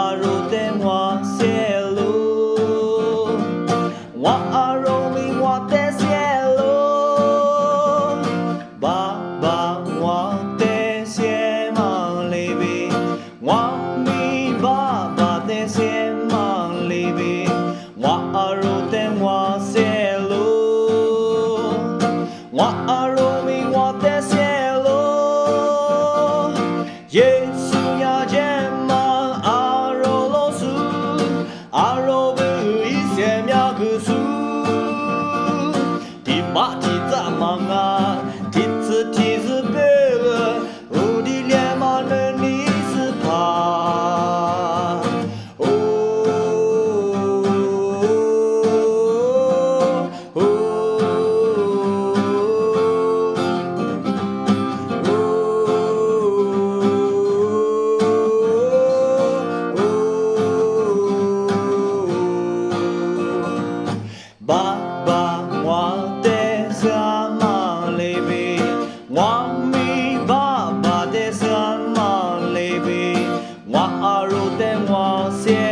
阿罗的我谢路，我阿罗米我的谢路，爸爸我的谢梦里边，我米爸爸的谢梦里边，我阿罗的我谢路，我阿罗米我的谢路，耶稣呀见梦阿罗罗苏，阿罗布一些苗个苏，第八题咋忙啊？第四题是白个，我的脸嘛能你是怕。爸爸，我的什么里边？我米爸爸的什么里边？我阿罗的我写。